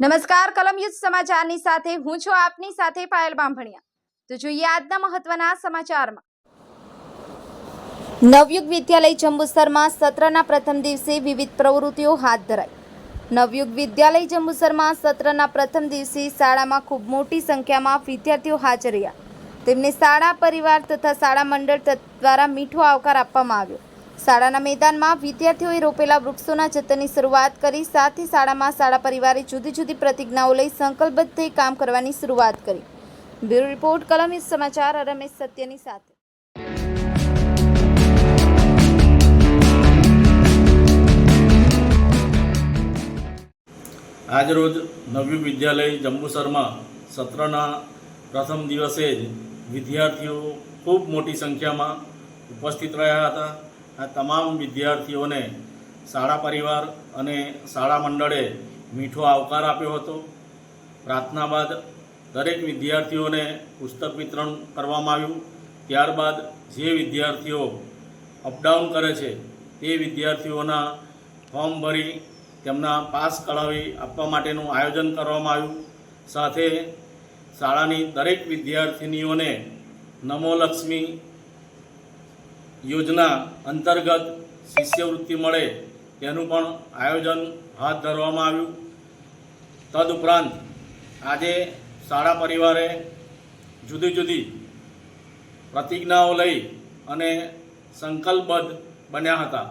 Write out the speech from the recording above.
નમસ્કાર કલમ યુદ્ધ સમાચારની સાથે હું છું આપની સાથે પાયલ બામભણિયા। તો જોઈએ આજના મહત્વના સમાચારમાં। નવયુગ વિદ્યાલય જંબુસરમાં સત્રના પ્રથમ દિવસે વિવિધ પ્રવૃત્તિઓ હાથ ધરાઈ। નવયુગ વિદ્યાલય જંબુસરમાં સત્રના પ્રથમ દિવસે શાળામાં ખૂબ મોટી સંખ્યામાં વિદ્યાર્થીઓ હાજર રહ્યા। તેમને શાળા પરિવાર તથા શાળા મંડળ દ્વારા મીઠો આવકાર આપવામાં આવ્યો। શાળાના મેદાનમાં વિદ્યાર્થીઓએ રોપેલા વૃક્ષોના જતનની શરૂઆત કરી। સાથે શાળામાં શાળા પરિવારે જુદી જુદી પ્રતિજ્ઞાઓ લઈ સંકલ્પબદ્ધ થઈ કામ કરવાની શરૂઆત કરી। બ્યુરો રિપોર્ટ કલમ યુદ્ધ સમાચાર રમેશ સત્યની સાથે। આજરોજ નવયુગ વિદ્યાલય જંબુસરમાં સત્રના પ્રથમ દિવસે જ વિદ્યાર્થીઓ ખૂબ મોટી સંખ્યામાં ઉપસ્થિત રહ્યા હતા। આ તમામ વિદ્યાર્થીઓને શાળા પરિવાર અને શાળા મંડળે મીઠો આવકાર આપ્યો હતો। પ્રાર્થના બાદ દરેક વિદ્યાર્થીઓને પુસ્તક વિતરણ કરવામાં આવ્યું। ત્યારબાદ જે વિદ્યાર્થીઓ અપડાઉન કરે છે તે વિદ્યાર્થીઓના ફોર્મ ભરી તેમના પાસ કઢાવી આપવા માટેનું આયોજન કરવામાં આવ્યું। સાથે શાળાની દરેક વિદ્યાર્થિનીઓને નમો લક્ષ્મી યોજના અંતર્ગત શિષ્યવૃત્તિ મળે તેનું પણ આયોજન હાથ ધરવામાં આવ્યું। તદુપરાંત આજે શાળા પરિવારે જુદી જુદી પ્રતિજ્ઞાઓ લઈ અને સંકલ્પબદ્ધ બન્યા હતા।